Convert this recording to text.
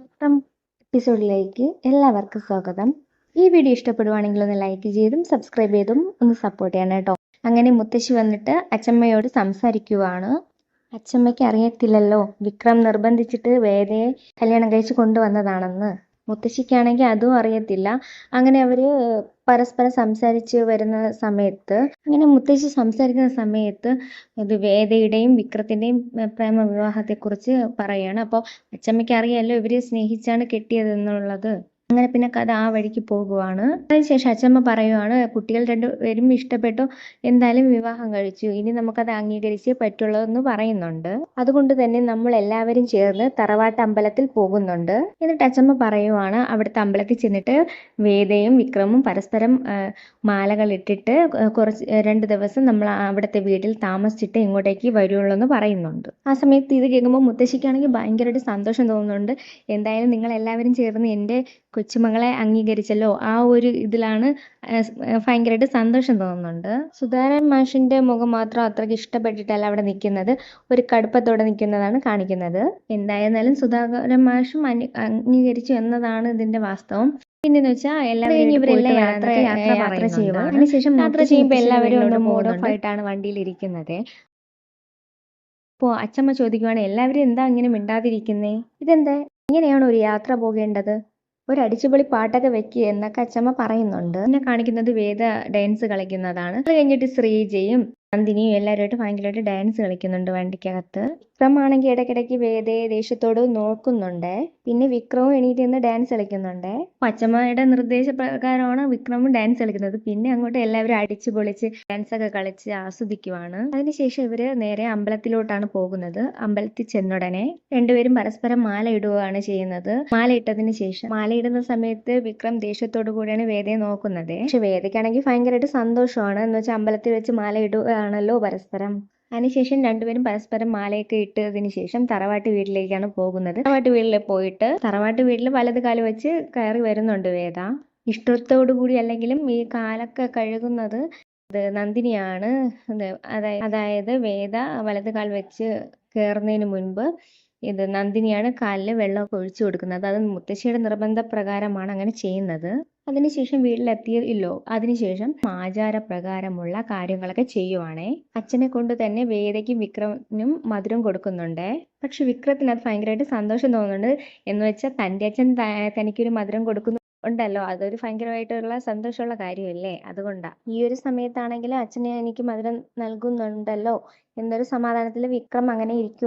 മലയാളം എപ്പിസോഡിലേക്ക് എല്ലാവർക്കും സ്വാഗതം. ഈ വീഡിയോ ഇഷ്ടപ്പെടുവാണെങ്കിൽ ഒന്ന് ലൈക്ക് ചെയ്തും സബ്സ്ക്രൈബ് ചെയ്തും ഒന്ന് സപ്പോർട്ട് ചെയ്യണം കേട്ടോ. അങ്ങനെ മുത്തശ്ശി വന്നിട്ട് അച്ചമ്മയോട് സംസാരിക്കുവാണ്. അച്ചമ്മയ്ക്ക് അറിയത്തില്ലല്ലോ വിക്രം നിർബന്ധിച്ചിട്ട് വേദയെ കല്യാണം കഴിച്ച് കൊണ്ടുവന്നതാണെന്ന്. മുത്തശ്ശിക്കാണെങ്കിൽ അതും അറിയത്തില്ല. അങ്ങനെ അവര് പരസ്പരം സംസാരിച്ച് വരുന്ന സമയത്ത് മുത്തശ്ശി സംസാരിക്കുന്ന സമയത്ത് ഇത് വേദയുടെയും വിക്രത്തിന്റെയും പ്രേമ വിവാഹത്തെക്കുറിച്ച് പറയാണ്. അപ്പോൾ അച്ചമ്മയ്ക്ക് അറിയാലോ ഇവര് സ്നേഹിച്ചാണ് കെട്ടിയതെന്നുള്ളത്. അങ്ങനെ പിന്നെ കഥ ആ വഴിക്ക് പോകുവാണ്. അതിനുശേഷം അച്ചമ്മ പറയുവാണ്, കുട്ടികൾ രണ്ടുപേരും ഇഷ്ടപ്പെട്ടു, എന്തായാലും വിവാഹം കഴിച്ചു, ഇനി നമുക്കത് അംഗീകരിച്ചേ പറ്റുള്ളൂ എന്ന് പറയുന്നുണ്ട്. അതുകൊണ്ട് തന്നെ നമ്മൾ എല്ലാവരും ചേർന്ന് തറവാട്ട് അമ്പലത്തിൽ പോകുന്നുണ്ട്. എന്നിട്ട് അച്ചമ്മ പറയുവാണ്, അവിടുത്തെ അമ്പലത്തിൽ ചെന്നിട്ട് വേദയും വിക്രമും പരസ്പരം മാലകൾ ഇട്ടിട്ട് 2 ദിവസം നമ്മൾ അവിടുത്തെ വീട്ടിൽ താമസിച്ചിട്ട് ഇങ്ങോട്ടേക്ക് വരുള്ളൂ എന്ന് പറയുന്നുണ്ട്. ആ സമയത്ത് ഇത് കേൾക്കുമ്പോൾ മുത്തശ്ശിക്കാണെങ്കിൽ ഭയങ്കരമായിട്ട് സന്തോഷം തോന്നുന്നുണ്ട്. എന്തായാലും നിങ്ങൾ എല്ലാവരും ചേർന്ന് എൻ്റെ കൊച്ചുമകളെ അംഗീകരിച്ചല്ലോ, ആ ഒരു ഇതിലാണ് ഭയങ്കരമായിട്ട് സന്തോഷം തോന്നുന്നുണ്ട്. സുധാകരൻ മാഷിന്റെ മുഖം മാത്രം അത്രയ്ക്ക് ഇഷ്ടപ്പെട്ടിട്ടല്ല അവിടെ നിൽക്കുന്നത്, ഒരു കടുപ്പത്തോടെ നിൽക്കുന്നതാണ് കാണിക്കുന്നത്. എന്തായിരുന്നാലും സുധാകരൻ മാഷും അംഗീകരിച്ചു എന്നതാണ് ഇതിന്റെ വാസ്തവം. പിന്നെന്ന് വെച്ചാൽ എല്ലാവരും ഇവരെല്ലാം യാത്ര ചെയ്യുവാണ്. അതിനുശേഷം യാത്ര ചെയ്യുമ്പോൾ എല്ലാവരും ഒന്ന് മൂഡ് ഓഫ് ആയിട്ടാണ് വണ്ടിയിൽ ഇരിക്കുന്നത്. അപ്പോൾ അച്ചമ്മ ചോദിക്കുവാണ്, എല്ലാവരും എന്താ ഇങ്ങനെ മിണ്ടാതിരിക്കുന്നേ, ഇതെന്താ ഇങ്ങനെയാണോ ഒരു യാത്ര പോകേണ്ടത്, ഒരു അടിച്ചുപൊളി പാട്ടൊക്കെ വെക്കുക എന്നൊക്കെ അച്ചമ്മ പറയുന്നുണ്ട്. പിന്നെ കാണിക്കുന്നത് വേദ ഡാൻസ് കളിക്കുന്നതാണ്. അത് കഴിഞ്ഞിട്ട് ശ്രീജയും നന്ദിനിയും എല്ലാവരുമായിട്ട് ഭയങ്കരമായിട്ട് ഡാൻസ് കളിക്കുന്നുണ്ട് വണ്ടിക്കകത്ത്. വിക്രമാണെങ്കിൽ ഇടയ്ക്കിടയ്ക്ക് വേദയെ ദേഷ്യത്തോട് നോക്കുന്നുണ്ട്. പിന്നെ വിക്രമും എണീറ്റ് നിന്ന് ഡാൻസ് കളിക്കുന്നുണ്ട്. അച്ചമ്മയുടെ നിർദ്ദേശപ്രകാരമാണ് വിക്രമും ഡാൻസ് കളിക്കുന്നത്. പിന്നെ അങ്ങോട്ട് എല്ലാവരും അടിച്ചു പൊളിച്ച് ഡാൻസ് ഒക്കെ കളിച്ച് ആസ്വദിക്കുവാണ്. അതിനുശേഷം ഇവര് നേരെ അമ്പലത്തിലോട്ടാണ് പോകുന്നത്. അമ്പലത്തിൽ ചെന്നുടനെ രണ്ടുപേരും പരസ്പരം മാല ഇടുകയാണ് ചെയ്യുന്നത്. മാല ഇട്ടതിന് ശേഷം മാലയിടുന്ന സമയത്ത് വിക്രം ദേഷ്യത്തോടു കൂടിയാണ് വേദയെ നോക്കുന്നത്. പക്ഷെ വേദയ്ക്കാണെങ്കിൽ ഭയങ്കരമായിട്ട് സന്തോഷമാണ്. എന്ന് വെച്ചാൽ അമ്പലത്തിൽ വെച്ച് മാല ഇടുകയാണല്ലോ പരസ്പരം. അതിനുശേഷം രണ്ടുപേരും പരസ്പരം മാലയൊക്കെ ഇട്ടതിന് ശേഷം തറവാട്ട് വീട്ടിലേക്കാണ് പോകുന്നത്. തറവാട്ട് വീട്ടിൽ പോയിട്ട് തറവാട്ട് വീട്ടിൽ വലത് കാല് വെച്ച് കയറി വരുന്നുണ്ട് വേദ. ഇഷ്ടത്തോടു കൂടി അല്ലെങ്കിലും ഈ കാലൊക്കെ കഴുകുന്നത് നന്ദിനിയാണ്. അതായത് വേദ വലത് കാൽ വെച്ച് കയറുന്നതിന് മുൻപ് നന്ദിനിയാണ് കാലിൽ വെള്ളമൊക്കെ ഒഴിച്ചു കൊടുക്കുന്നത്. അത് മുത്തശ്ശിയുടെ നിർബന്ധപ്രകാരമാണ് അങ്ങനെ ചെയ്യുന്നത്. അതിനുശേഷം വീട്ടിലെത്തിയില്ലോ, അതിനുശേഷം ആചാരപ്രകാരമുള്ള കാര്യങ്ങളൊക്കെ ചെയ്യുവാണേ. അച്ഛനെ കൊണ്ട് തന്നെ വേദയ്ക്കും വിക്രമിനും മധുരം കൊടുക്കുന്നുണ്ട്. പക്ഷെ വിക്രത്തിന് അത് ഭയങ്കരമായിട്ട് സന്തോഷം തോന്നുന്നുണ്ട്. എന്ന് വെച്ചാൽ തൻ്റെ അച്ഛൻ തനിക്കൊരു മധുരം ഉണ്ടല്ലോ, അതൊരു ഭയങ്കരമായിട്ടുള്ള സന്തോഷമുള്ള കാര്യമല്ലേ, അതുകൊണ്ടാ. ഈ ഒരു സമയത്താണെങ്കിലും അച്ഛനെ എനിക്ക് മധുരം നൽകുന്നുണ്ടല്ലോ എന്നൊരു സമാധാനത്തിൽ വിക്രം അങ്ങനെ ഇരിക്കുക.